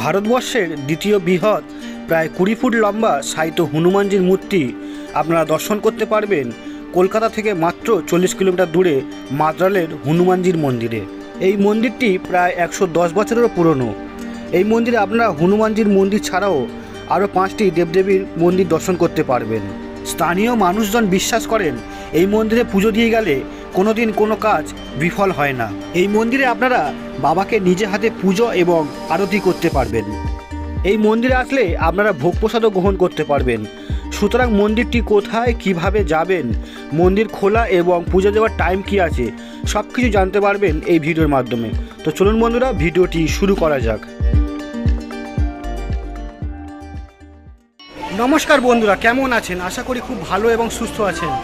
ভারতবর্ষের দ্বিতীয় বৃহৎ প্রায় 20 ফুট লম্বা শায়িত হনুমানজির মূর্তি আপনারা দর্শন করতে পারবেন কলকাতা থেকে মাত্র 40 কিলোমিটার দূরে মাদ্রালের হনুমানজির মন্দিরে। এই মন্দিরটি প্রায় 110 বছরেরও পুরনো। এই মন্দিরে আপনারা হনুমানজির মন্দির ছাড়াও আরও 5টি দেবদেবীর মন্দির দর্শন করতে পারবেন। স্থানীয় মানুষজন বিশ্বাস করেন এই মন্দিরে পুজো দিয়ে গেলে কোনোদিন কোনো কাজ বিফল হয় না। এই মন্দিরে আপনারা বাবাকে নিজে হাতে পুজো এবং আরতি করতে পারবেন। এই মন্দিরে আসলে আপনারা ভোগ প্রসাদও গ্রহণ করতে পারবেন। সুতরাং মন্দিরটি কোথায় কিভাবে যাবেন, মন্দির খোলা এবং পুজো দেওয়ার টাইম কি আছে সব কিছু জানতে পারবেন এই ভিডিওর মাধ্যমে। তো চলুন বন্ধুরা, ভিডিওটি শুরু করা যাক। নমস্কার বন্ধুরা, কেমন আছেন? আশা করি খুব ভালো এবং সুস্থ আছেন।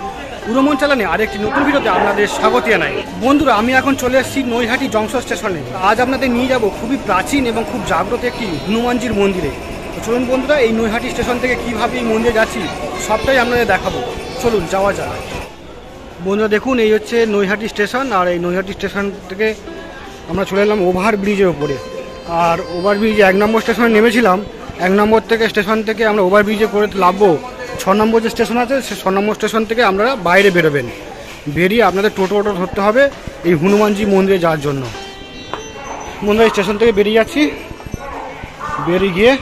উড়োমন চালানে আরেকটি নতুন ভিডিওতে আপনাদের স্বাগত জানাই। বন্ধুরা, আমি এখন চলে এসেছি নৈহাটি জংশন স্টেশনে। আজ আপনাদের নিয়ে যাব খুবই প্রাচীন এবং খুব জাগ্রত একটি হনুমানজির মন্দিরে। তো চলুন বন্ধুরা, এই নৈহাটি স্টেশন থেকে কীভাবে এই মন্দিরে যাচ্ছি সবটাই আপনাদের দেখাবো। চলুন যাওয়া যাক। বন্ধুরা দেখুন, এই হচ্ছে নৈহাটি স্টেশন। আর এই নৈহাটি স্টেশন থেকে আমরা চলে এলাম ওভারব্রিজের ওপরে। আর ওভারব্রিজে 1 নম্বর স্টেশনে নেমেছিলাম। 1 নম্বর থেকে স্টেশন থেকে আমরা ওভারব্রিজে করে নামবো। 6 নম্বর যে স্টেশন আছে সে 6 নম্বর স্টেশন থেকে আপনারা বাইরে বেরোবেন। বেরিয়ে আপনাদের টোটো ধরতে হবে এই হনুমানজি মন্দিরে যাওয়ার জন্য। বন্ধুরা, স্টেশন থেকে বেরিয়ে যাচ্ছি। বেরিয়ে গিয়ে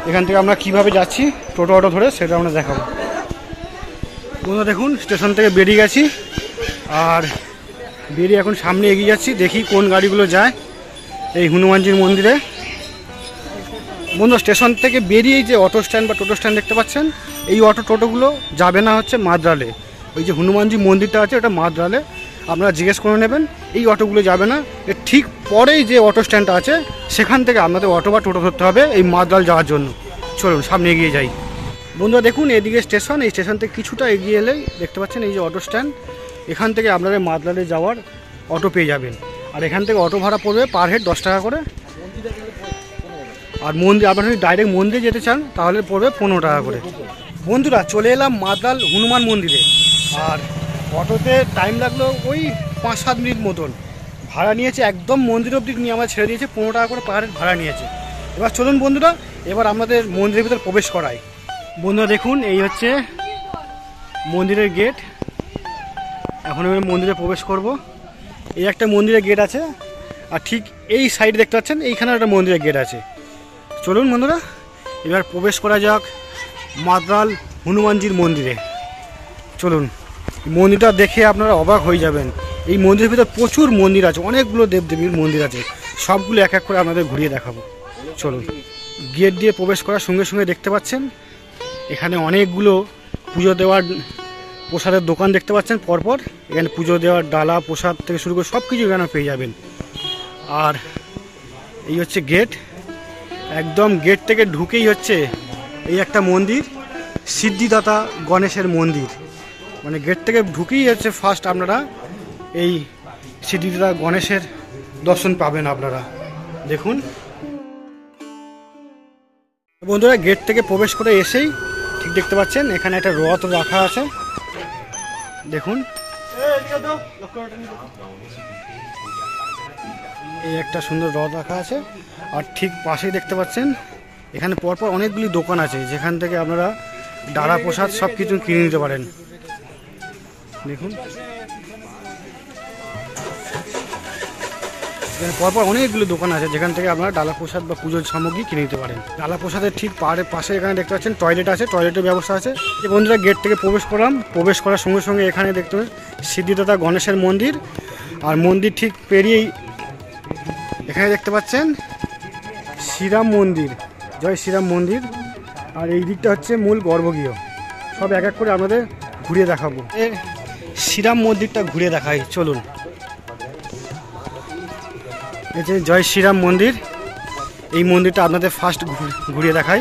এখান থেকে আমরা কিভাবে যাচ্ছি টোটো ধরে সেটা আমরা দেখাবো। বন্ধুরা দেখুন, স্টেশন থেকে বেরিয়ে গেছি। আর বেরিয়ে এখন সামনে এগিয়ে যাচ্ছি, দেখি কোন গাড়িগুলো যায় এই হনুমানজির মন্দিরে। বন্ধু, স্টেশন থেকে বেরিয়েই যে অটো স্ট্যান্ড বা টোটো স্ট্যান্ড দেখতে পাচ্ছেন, এই টোটোগুলো যাবে না হচ্ছে মাদ্রালে। ওই যে হনুমানজি মন্দিরটা আছে ওটা মাদ্রালে, আপনারা জিজ্ঞেস করে নেবেন। এই অটোগুলো যাবে না, এর ঠিক পরেই যে অটো স্ট্যান্ডটা আছে সেখান থেকে আপনাদের অটো বা টোটো ধরতে হবে এই মাদ্রাল যাওয়ার জন্য। চলুন সামনে এগিয়ে যাই। বন্ধুরা দেখুন, এদিকে স্টেশন। এই স্টেশন থেকে কিছুটা এগিয়ে এলেই দেখতে পাচ্ছেন এই যে অটো স্ট্যান্ড। এখান থেকে আপনাদের মাদ্রালে যাওয়ার অটো পেয়ে যাবেন। আর এখান থেকে অটো ভাড়া পড়বে পার হেড 10 টাকা করে। আর মন্দির আপনারা যদি ডাইরেক্ট মন্দিরে যেতে চান তাহলে পড়বে 15 টাকা করে। বন্ধুরা, চলে এলাম মাদ্রাল হনুমান মন্দিরে। আর অটোতে টাইম লাগলো ওই 5-7 মিনিট মতন। ভাড়া নিয়েছে একদম মন্দির অবধি নিয়ে আমরা ছেড়ে দিয়েছে, 15 টাকা করে পার হেড ভাড়া নিয়েছে। এবার চলুন বন্ধুরা, এবার আমাদের মন্দিরের ভিতরে প্রবেশ করাই। বন্ধুরা দেখুন, এই হচ্ছে মন্দিরের গেট। এখন আমি মন্দিরে প্রবেশ করব। এই একটা মন্দিরের গেট আছে, আর ঠিক এই সাইডে দেখতে পাচ্ছেন এইখানে একটা মন্দিরের গেট আছে। চলুন বন্ধুরা, এবার প্রবেশ করা যাক মাদ্রাল হনুমানজির মন্দিরে। চলুন, মন্দিরটা দেখে আপনারা অবাক হয়ে যাবেন। এই মন্দিরের ভিতরে প্রচুর মন্দির আছে, অনেকগুলো দেবদেবীর মন্দির আছে। সবগুলো এক এক করে আপনাদের ঘুরিয়ে দেখাবো। চলুন, গেট দিয়ে প্রবেশ করার সঙ্গে সঙ্গে দেখতে পাচ্ছেন এখানে অনেকগুলো পুজো দেওয়ার প্রসাদের দোকান দেখতে পাচ্ছেন পরপর। এখানে পুজো দেওয়ার ডালা, প্রসাদ থেকে শুরু করে সব কিছু এখানে পেয়ে যাবেন। আর এই হচ্ছে গেট। একদম গেট থেকে ঢুকেই হচ্ছে এই একটা মন্দির, সিদ্ধিদাতা গণেশের মন্দির। মানে গেট থেকে ঢুকেই হচ্ছে ফার্স্ট আপনারা এই সিদ্ধিদাতা গণেশের দর্শন পাবেন আপনারা। দেখুন বন্ধুরা, গেট থেকে প্রবেশ করে এসেই ঠিক দেখতে পাচ্ছেন এখানে একটা রথ রাখা আছে। দেখুন, এই একটা সুন্দর রথ রাখা আছে। আর ঠিক পাশেই দেখতে পাচ্ছেন এখানে পরপর অনেকগুলি দোকান আছে, যেখান থেকে আপনারা ডালা প্রসাদ সব কিছু কিনে নিতে পারেন। দেখুন, এখানে পরপর অনেকগুলো দোকান আছে যেখান থেকে আপনারা ডালা প্রসাদ বা পুজোর সামগ্রী কিনে নিতে পারেন। ডালা প্রসাদের ঠিক পাশে এখানে দেখতে পাচ্ছেন টয়লেট আছে, টয়লেটের ব্যবস্থা আছে। এই বন্ধুরা, গেট থেকে প্রবেশ করলাম। প্রবেশ করার সঙ্গে সঙ্গে এখানে দেখতে পাচ্ছেন সিদ্ধিদাতা গণেশের মন্দির। আর মন্দির ঠিক পেরিয়েই এখানে দেখতে পাচ্ছেন শ্রীরাম মন্দির, জয় শ্রীরাম মন্দির। আর এই দিকটা হচ্ছে মূল গর্ভগৃহ। সব এক এক করে আপনাদের ঘুরিয়ে দেখাবো। শ্রীরাম মন্দিরটা ঘুরিয়ে দেখাই। চলুন, এই যে জয় শ্রীরাম মন্দির, এই মন্দিরটা আপনাদের ফার্স্ট ঘুরিয়ে দেখাই,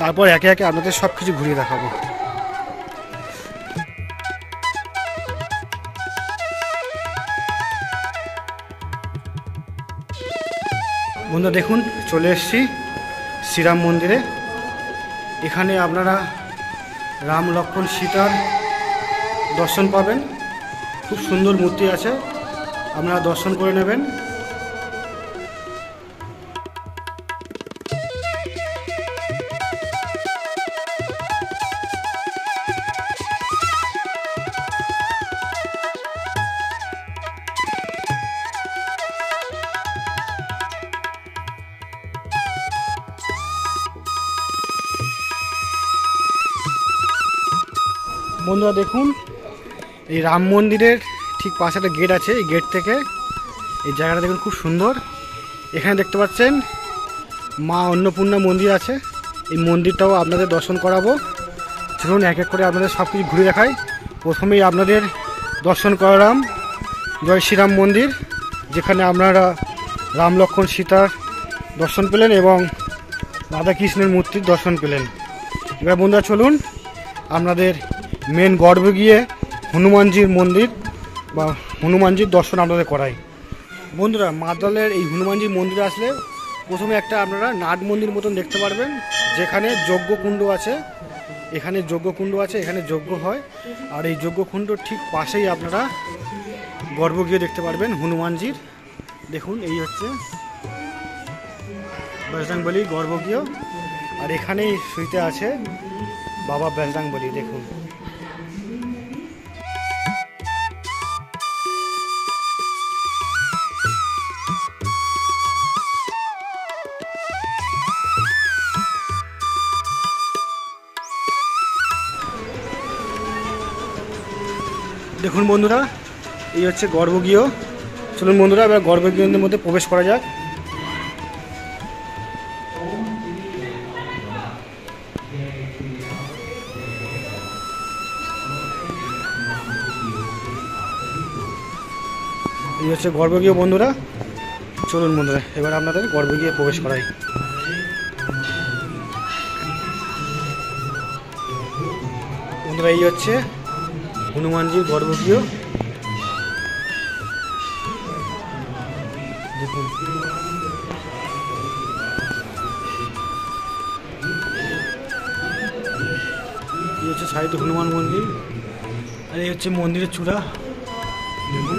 তারপর একে একে আপনাদের সব কিছু ঘুরিয়ে দেখাবো। বন্ধুরা দেখুন, চলে এসেছি শ্রীরাম মন্দিরে। এখানে আপনারা রাম, লক্ষ্মণ, সীতার দর্শন পাবেন। খুব সুন্দর মূর্তি আছে, আপনারা দর্শন করে নেবেন। বন্ধুরা দেখুন, এই রাম মন্দিরের ঠিক পাশে একটা গেট আছে। এই গেট থেকে এই জায়গাটা দেখুন খুব সুন্দর। এখানে দেখতে পাচ্ছেন মা অন্নপূর্ণা মন্দির আছে। এই মন্দিরটাও আপনাদের দর্শন করাবো। চলুন এক এক করে আপনাদের সব কিছু ঘুরে দেখাই। প্রথমেই আপনাদের দর্শন করালাম জয় শ্রীরাম মন্দির, যেখানে আপনারা রাম লক্ষ্মণ সীতার দর্শন পেলেন এবং রাধাকৃষ্ণের মূর্তির দর্শন পেলেন। এবার বন্ধুরা চলুন আপনাদের মেন গর্ভে গিয়ে হনুমানজির মন্দির বা হনুমানজির দর্শন আপনাদের করাই। বন্ধুরা মাদ্রালের এই হনুমানজির মন্দিরে আসলে প্রথমে একটা আপনারা নাট মন্দির মতন দেখতে পারবেন, যেখানে যজ্ঞকুণ্ড আছে। এখানে যজ্ঞকুণ্ড আছে, এখানে যজ্ঞ হয়। আর এই যজ্ঞকুণ্ড ঠিক পাশেই আপনারা গর্ভগৃহ দেখতে পারবেন হনুমানজির। দেখুন এই হচ্ছে বজরংবলী গর্ভগৃহ, আর এখানেই শুইতে আছে বাবা বজরংবলী। দেখুন দেখুন বন্ধুরা, এই হচ্ছে গর্ভগৃহ। চলুন বন্ধুরা এবার গর্ভগৃহের মধ্যে প্রবেশ করা যাক। এই হচ্ছে গর্ভগৃহ বন্ধুরা। চলুন বন্ধুরা এবার আপনাদের গর্ভগৃহে প্রবেশ করাই। বন্ধুরা এই হচ্ছে হনুমানজির গর্ভগৃহ। দেখুন এই হচ্ছে সাহিত্য হনুমান মন্দির, আর এই হচ্ছে মন্দিরের চূড়া। দেখুন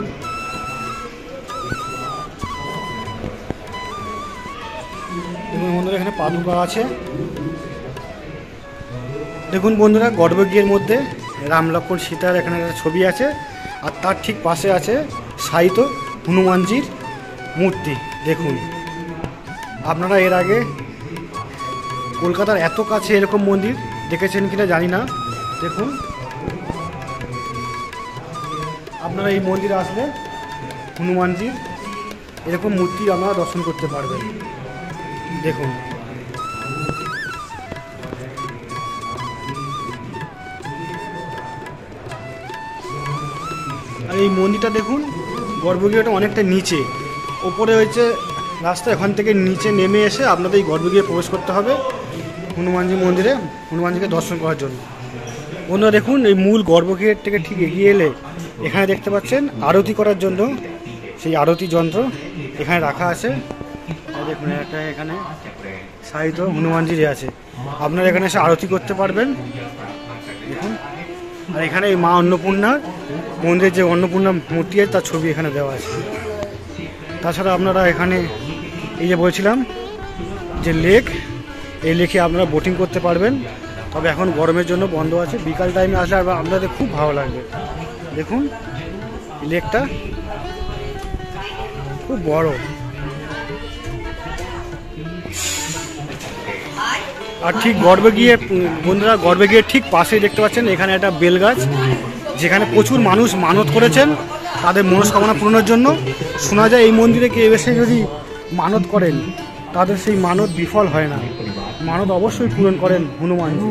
দেখুন বন্ধুরা এখানে পাদুকা আছে। দেখুন বন্ধুরা গর্ভগৃহের মধ্যে রাম লক্ষ্মণ সীতার এখানে একটা ছবি আছে, আর তার ঠিক পাশে আছে সাহিত্য হনুমানজির মূর্তি। দেখুন আপনারা এর আগে কলকাতার এত কাছে এরকম মন্দির দেখেছেন কিনা জানি না। দেখুন আপনারা এই মন্দিরে আসলে হনুমানজির এরকম মূর্তি আপনারা দর্শন করতে পারবেন। দেখুন আর এই মন্দিরটা দেখুন, গর্ভগৃহটা অনেকটা নিচে, ওপরে হয়েছে রাস্তা। এখান থেকে নিচে নেমে এসে আপনাদের এই গর্ভগৃহে প্রবেশ করতে হবে হনুমানজি মন্দিরে, হনুমানজিকে দর্শন করার জন্য। বন্ধুরা দেখুন এই মূল গর্ভগৃহের থেকে ঠিক এগিয়ে এলে এখানে দেখতে পাচ্ছেন আরতি করার জন্য সেই আরতি যন্ত্র এখানে রাখা আছে। দেখুন একটা এখানে সাহিত্য হনুমানজির আছে, আপনারা এখানে এসে আরতি করতে পারবেন। দেখুন আর এখানে এই মা অন্নপূর্ণার মন্দিরের যে অন্নপূর্ণা মূর্তি আছে তার ছবি এখানে দেওয়া আছে। তাছাড়া আপনারা এখানে এই যে বলছিলাম যে লেক, এই লেকে আপনারা বোটিং করতে পারবেন। তবে এখন গরমের জন্য বন্ধ আছে, বিকাল টাইমে আসলে আপনাদের খুব ভালো লাগবে। দেখুন লেকটা খুব বড়। আর ঠিক গর্ভে গিয়ে বন্ধুরা গর্ভে গিয়ে ঠিক পাশেই দেখতে পাচ্ছেন এখানে একটা বেল গাছ, যেখানে প্রচুর মানুষ মানত করেছেন তাদের মনস্কামনা পূরণের জন্য। শোনা যায় এই মন্দিরে কেউ এসে যদি মানত করেন তাদের সেই মানত বিফল হয় না, মানত অবশ্যই পূরণ করেন হনুমানজি।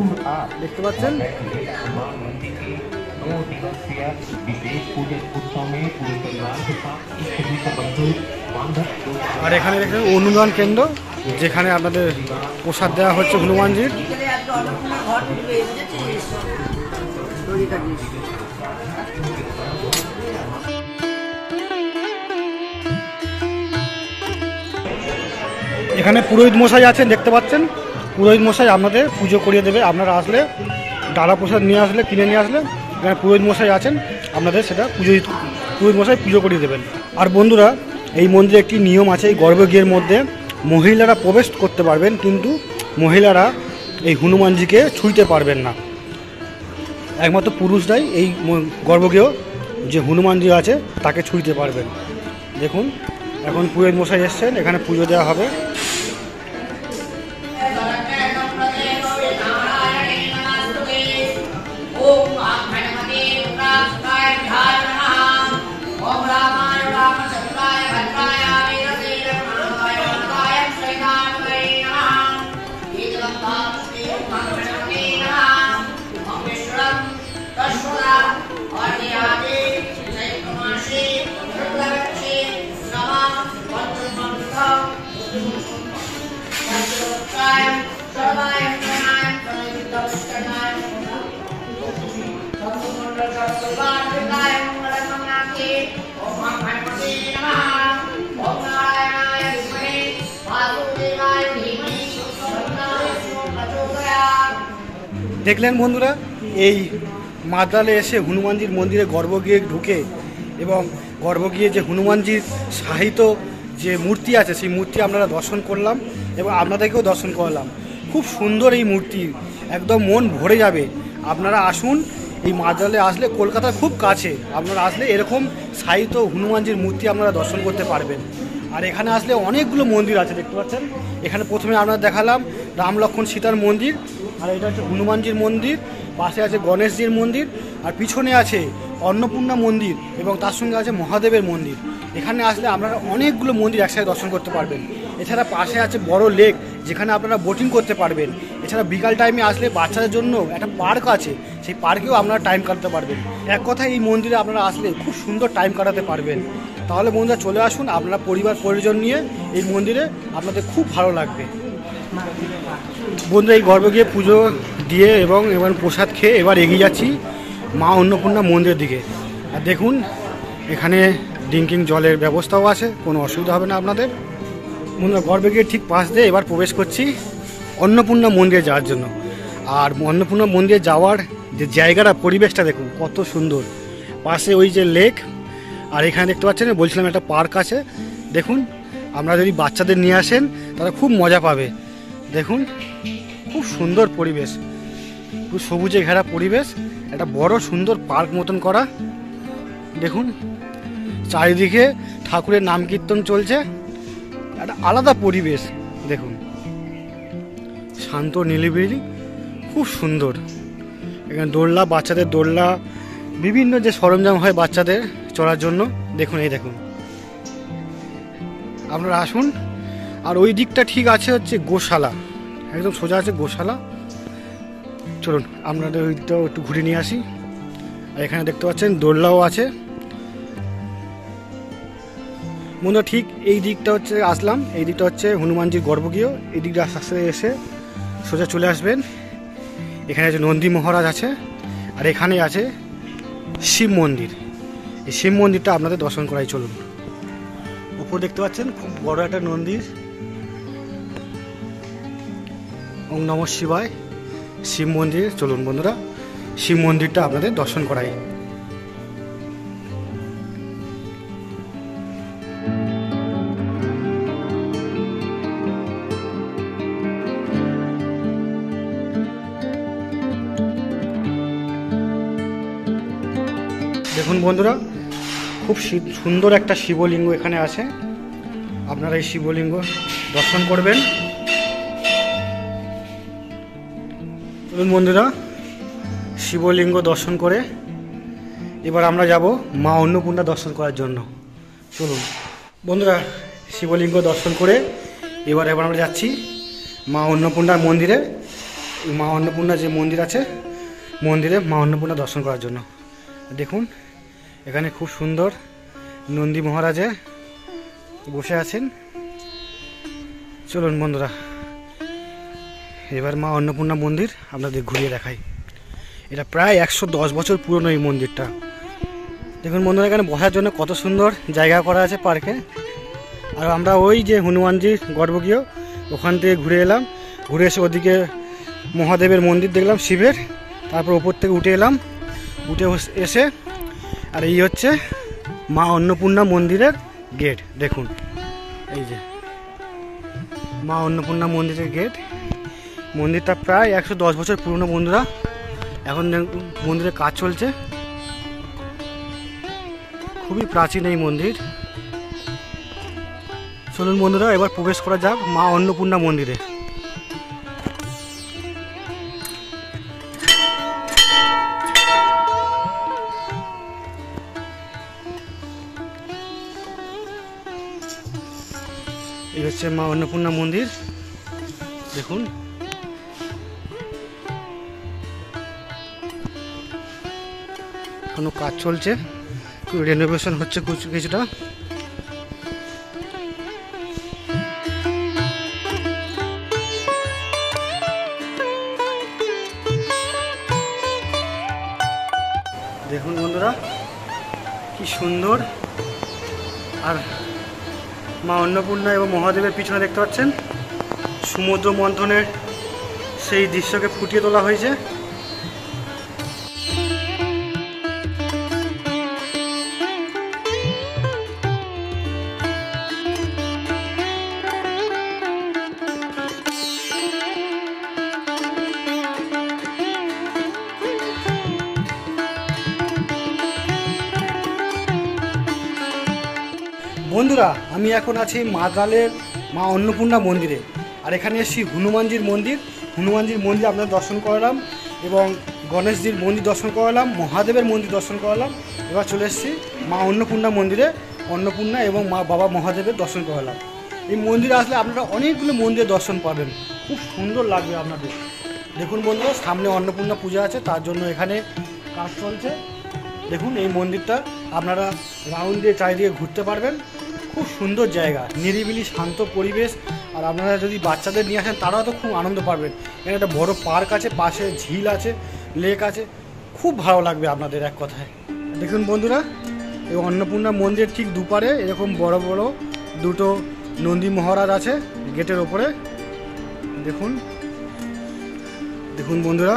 দেখতে পাচ্ছেন আর এখানে দেখেন অনুদান কেন্দ্র, যেখানে আপনাদের প্রসাদ দেওয়া হচ্ছে হনুমানজির। এখানে পুরোহিত মশাই আছেন, দেখতে পাচ্ছেন পুরোহিত মশাই আপনাদের পুজো করিয়ে দেবে। আপনারা আসলে ডালা প্রসাদ নিয়ে আসলে, কিনে নিয়ে আসলে এখানে পুরোহিত মশাই আছেন, আপনাদের সেটা পুরোহিত মশাই পুজো করিয়ে দেবেন। আর বন্ধুরা এই মন্দিরে একটি নিয়ম আছে, এই গর্ভগৃহের মধ্যে মহিলারা প্রবেশ করতে পারবেন, কিন্তু মহিলারা এই হনুমানজিকে ছুঁইতে পারবেন না। একমাত্র পুরুষরাই এই গর্ভগৃহ যে হনুমানজি আছে তাকে ছুঁইতে পারবেন। দেখুন এখন পুরোহিত মশাই এসছেন, এখানে পুজো দেওয়া হবে। ओम দেখলেন বন্ধুরা, এই মাদ্রালে এসে হনুমানজির মন্দিরে গর্ভগৃহে ঢুকে এবং গর্ভগৃহে যে হনুমানজির সাহিত্য যে মূর্তি আছে সেই মূর্তি আপনারা দর্শন করলাম এবং আপনাদেরকেও দর্শন করলাম। খুব সুন্দর এই মূর্তি, একদম মন ভরে যাবে। আপনারা আসুন, এই মাদ্রালে আসলে কলকাতার খুব কাছে, আপনারা আসলে এরকম সাহিত্য হনুমানজির মূর্তি আপনারা দর্শন করতে পারবেন। আর এখানে আসলে অনেকগুলো মন্দির আছে, দেখতে পাচ্ছেন। এখানে প্রথমে আপনারা দেখালাম রাম লক্ষ্মণ সীতার মন্দির, আর এটা হচ্ছে হনুমানজির মন্দির, পাশে আছে গণেশজির মন্দির, আর পিছনে আছে অন্নপূর্ণা মন্দির এবং তার সঙ্গে আছে মহাদেবের মন্দির। এখানে আসলে আপনারা অনেকগুলো মন্দির একসাথে দর্শন করতে পারবেন। এছাড়া পাশে আছে বড় লেক, যেখানে আপনারা বোটিং করতে পারবেন। এছাড়া বিকাল টাইমে আসলে বাচ্চাদের জন্য একটা পার্ক আছে, সেই পার্কেও আপনারা টাইম কাটাতে পারবেন। এক কথায় এই মন্দিরে আপনারা আসলে খুব সুন্দর টাইম কাটাতে পারবেন। তাহলে বন্ধুরা চলে আসুন, আপনারা পরিবার পরিজন নিয়ে এই মন্দিরে, আপনাদের খুব ভালো লাগবে। বন্ধুরা এই গর্ভগৃহে পুজো দিয়ে এবং এবার প্রসাদ খেয়ে এবার এগিয়ে যাচ্ছি মা অন্নপূর্ণা মন্দিরের দিকে। আর দেখুন এখানে ড্রিঙ্কিং জলের ব্যবস্থাও আছে, কোনো অসুবিধা হবে না আপনাদের। বন্ধুরা গর্ভগৃহের ঠিক পাশ দিয়ে এবার প্রবেশ করছি অন্নপূর্ণা মন্দিরে যাওয়ার জন্য। আর অন্নপূর্ণা মন্দিরে যাওয়ার যে জায়গাটা, পরিবেশটা দেখুন কত সুন্দর। পাশে ওই যে লেক, আর এখানে দেখতে পাচ্ছেন বলছিলাম একটা পার্ক আছে। দেখুন আপনারা যদি বাচ্চাদের নিয়ে আসেন তারা খুব মজা পাবে। দেখুন খুব সুন্দর পরিবেশ, খুব সবুজে ঘেরা পরিবেশ, একটা বড় সুন্দর পার্ক মতন করা। দেখুন চারিদিকে ঠাকুরের নাম কীর্তন চলছে, একটা আলাদা পরিবেশ। দেখুন শান্ত নিলিবিলি, খুব সুন্দর। এখানে দোলনা, বাচ্চাদের দোলনা, বিভিন্ন যে সরঞ্জাম হয় বাচ্চাদের চড়ার জন্য। দেখুন এই দেখুন, আপনারা আসুন। আর ওই দিকটা ঠিক আছে হচ্ছে গোশালা, একদম সোজা আছে গোশালা। চলুন আপনাদের ওই দিকটাও একটু ঘুরে নিয়ে আসি। আর এখানে দেখতে পাচ্ছেন দোলনাও আছে। বন্ধুরা ঠিক এই দিকটা হচ্ছে আসলাম, এই দিকটা হচ্ছে হনুমানজির গর্ভগৃহ। এই দিকটা আস্তে আস্তে এসে সোজা চলে আসবেন। এখানে আছে নন্দী মহারাজ আছে, আর এখানে আছে শিব মন্দির। এই শিব মন্দিরটা আপনাদের দর্শন করাই। চলুন, উপর দেখতে পাচ্ছেন খুব বড় একটা মন্দির, ওম নমঃ শিবায়, শিব মন্দির। চলুন বন্ধুরা শিব মন্দিরটা আপনাদের দর্শন করাই। দেখুন বন্ধুরা খুব সুন্দর একটা শিবলিঙ্গ এখানে আছে, আপনারা এই শিবলিঙ্গ দর্শন করবেন। চলুন বন্ধুরা শিবলিঙ্গ দর্শন করে এবার আমরা যাব মা অন্নপূর্ণা দর্শন করার জন্য। চলুন বন্ধুরা শিবলিঙ্গ দর্শন করে এবার আমরা যাচ্ছি মা অন্নপূর্ণার মন্দিরে। মা অন্নপূর্ণা যে মন্দির আছে, মন্দিরে মা অন্নপূর্ণা দর্শন করার জন্য। দেখুন এখানে খুব সুন্দর নন্দী মহারাজে বসে আছেন। চলুন বন্ধুরা এবার মা অন্নপূর্ণা মন্দির আপনাদের ঘুরিয়ে দেখাই। এটা প্রায় 110 বছর পুরনো এই মন্দিরটা। দেখুন বন্ধুরা এখানে বসার জন্য কত সুন্দর জায়গা করা আছে পার্কে। আর আমরা ওই যে হনুমানজির গর্ভগৃহ ওখান থেকে ঘুরে এলাম, ঘুরে এসে ওদিকে মহাদেবের মন্দির দেখলাম শিবের, তারপর ওপর থেকে উঠে এলাম, উঠে এসে আর এই হচ্ছে মা অন্নপূর্ণা মন্দিরের গেট। দেখুন এই যে মা অন্নপূর্ণা মন্দিরের গেট। মন্দিরটা প্রায় 110 বছর পুরনো বন্ধুরা। এখন মন্দিরের কাজ চলছে, খুবই প্রাচীন এই মন্দির। চলুন বন্ধুরা এবার প্রবেশ করা যাক মা অন্নপূর্ণা মন্দিরে। এই হচ্ছে মা অন্নপূর্ণা মন্দির। দেখুন এখনো কাজ চলছে, রেনোভেশন হচ্ছে কিছুটা। সুন্দর। আর মা অন্নপূর্ণা এবং মহাদেবের পিছনে দেখতে পাচ্ছেন সমুদ্র মন্থনের সেই দৃশ্যকে ফুটিয়ে তোলা হয়েছে। বন্ধুরা, আমি এখন আছি মাদ্রালের মা অন্নপূর্ণা মন্দিরে। আর এখানে এসেছি হনুমানজির মন্দির। হনুমানজির মন্দির আপনাদের দর্শন করালাম এবং গণেশজির মন্দির দর্শন করালাম, মহাদেবের মন্দির দর্শন করালাম। এবার চলে এসেছি মা অন্নপূর্ণা মন্দিরে, অন্নপূর্ণা এবং মা বাবা মহাদেবের দর্শন করালাম। এই মন্দিরে আসলে আপনারা অনেকগুলো মন্দিরে দর্শন পাবেন, খুব সুন্দর লাগবে আপনাদের। দেখুন বন্ধুরা, সামনে অন্নপূর্ণা পূজা আছে, তার জন্য এখানে কাজ চলছে। দেখুন এই মন্দিরটা আপনারা রাউন্ড দিয়ে চারিদিকে ঘুরতে পারবেন। খুব সুন্দর জায়গা, নিরিবিলি শান্ত পরিবেশ। আর আপনারা যদি বাচ্চাদের নিয়ে আসেন তারাও তো খুব আনন্দ পাবেন। এখানে একটা বড় পার্ক আছে, পাশে ঝিল আছে, লেক আছে, খুব ভালো লাগবে আপনাদের এক কথায়। দেখুন বন্ধুরা, এই অন্নপূর্ণা মন্দিরের ঠিক দুপারে এরকম বড় বড় দুটো নন্দী মহারাজ আছে গেটের ওপরে। দেখুন দেখুন বন্ধুরা,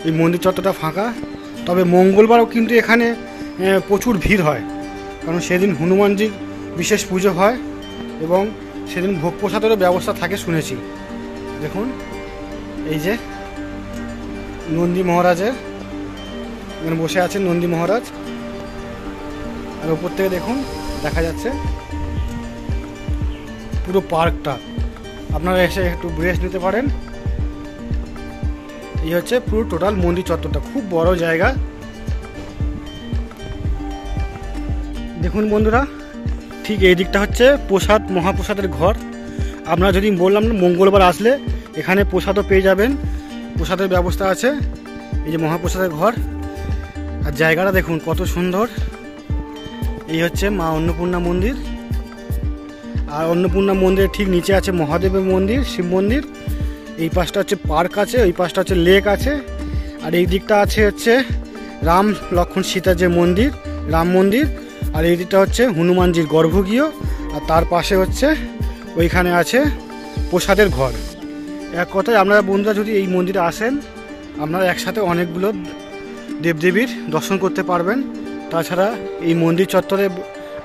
এই মন্দির চত্বরটা ফাঁকা, তবে মঙ্গলবারও কিন্তু এখানে প্রচুর ভিড় হয়, কারণ সেদিন হনুমানজির বিশেষ পুজো হয় এবং সেদিন ভোগ প্রসাদেরও ব্যবস্থা থাকে শুনেছি। দেখুন এই যে নন্দী মহারাজের এখানে বসে আছেন নন্দী মহারাজ। আর ওপর থেকে দেখুন দেখা যাচ্ছে পুরো পার্কটা, আপনারা এসে একটু রেস্ট নিতে পারেন। এই হচ্ছে পুরো টোটাল মন্দির চত্বরটা, খুব বড় জায়গা। দেখুন বন্ধুরা, ঠিক এই দিকটা হচ্ছে প্রসাদ মহাপ্রসাদের ঘর। আপনারা যদি বললাম না মঙ্গলবার আসলে এখানে প্রসাদও পেয়ে যাবেন, প্রসাদের ব্যবস্থা আছে। এই যে মহাপ্রসাদের ঘর, আর জায়গাটা দেখুন কত সুন্দর। এই হচ্ছে মা অন্নপূর্ণা মন্দির। আর অন্নপূর্ণা মন্দিরের ঠিক নিচে আছে মহাদেবের মন্দির, শিব মন্দির। এই পাশটা হচ্ছে পার্ক আছে, ওই পাশটা হচ্ছে লেক আছে। আর এই দিকটা আছে হচ্ছে রাম লক্ষ্মণ সীতার যে মন্দির, রাম মন্দির। আর এই দিকটা হচ্ছে হনুমানজির গর্ভগৃহ। আর তার পাশে হচ্ছে ওইখানে আছে প্রসাদের ঘর। এক কথায় আপনারা বন্ধুরা যদি এই মন্দিরে আসেন, আপনারা একসাথে অনেকগুলো দেবদেবীর দর্শন করতে পারবেন। তাছাড়া এই মন্দির চত্বরে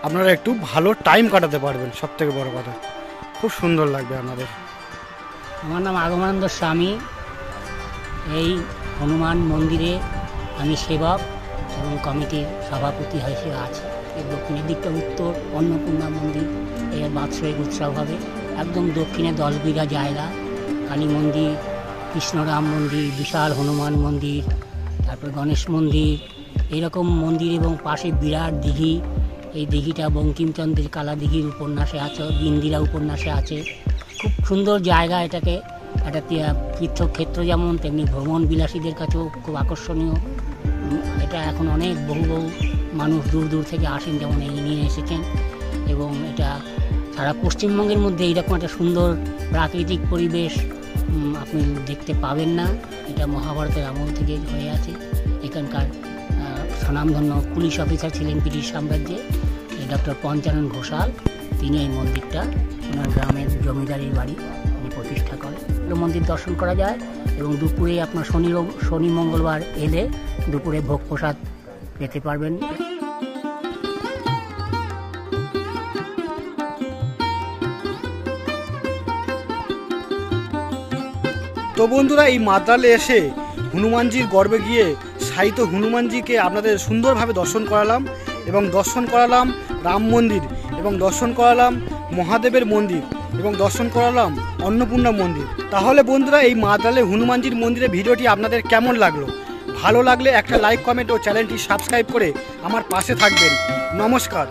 আপনারা একটু ভালো টাইম কাটাতে পারবেন, সবথেকে বড় কথা, খুব সুন্দর লাগবে আপনাদের। আমার নাম আগমানন্দ স্বামী। এই হনুমান মন্দিরে আমি সেবক এবং কমিটির সভাপতি হিসেবে আছি। এর দক্ষিণের দিকটা উত্তর অন্নপূর্ণা মন্দির, এর বাৎসরিক উৎসব হবে। একদম দক্ষিণে 10 বিঘা জায়গা, কালী মন্দির, কৃষ্ণরাম মন্দির, বিশাল হনুমান মন্দির, তারপর গণেশ মন্দির, এরকম মন্দির এবং পাশে বিরাট দিঘি। এই দিঘিটা বঙ্কিমচন্দ্রের কালা দিঘির উপন্যাসে আছে, ইন্দিরা উপন্যাসে আছে। খুব সুন্দর জায়গা। এটাকে একটা তীর্থক্ষেত্র যেমন, তেমনি ভ্রমণ বিলাসীদের কাছেও খুব আকর্ষণীয়। এটা এখন অনেক বহু মানুষ দূর দূর থেকে আসেন, যেমন এই নিয়ে এসেছেন। এবং এটা সারা পশ্চিমবঙ্গের মধ্যে এইরকম একটা সুন্দর প্রাকৃতিক পরিবেশ আপনি দেখতে পাবেন না। এটা মহাভারতের আমল থেকে হয়ে আছে। এখানকার স্বনামধন্য পুলিশ অফিসার ছিলেন ব্রিটিশ সাম্রাজ্যে, ডক্টর পঞ্চানন ঘোষাল। তিনি এই মন্দিরটা ওনার গ্রামের জমিদারির বাড়ি উনি প্রতিষ্ঠা করেন। মন্দির দর্শন করা যায় এবং দুপুরে আপনার শনি মঙ্গলবার এলে দুপুরে ভোগ প্রসাদ পেতে পারবেন। তো বন্ধুরা, এই মাদ্রালে এসে হনুমানজির গর্ভে গিয়ে সাহিত্য হনুমানজিকে আপনাদের সুন্দরভাবে দর্শন করালাম এবং দর্শন করালাম রাম মন্দির এবং দর্শন করালাম মহাদেবের মন্দির এবং দর্শন করালাম অন্নপূর্ণা মন্দির। তাহলে বন্ধুরা, এই মাদ্রালে হনুমানজির মন্দিরের ভিডিওটি আপনাদের কেমন লাগলো? ভালো লাগলে একটা লাইক, কমেন্ট ও চ্যানেলটি সাবস্ক্রাইব করে আমার পাশে থাকবেন। নমস্কার।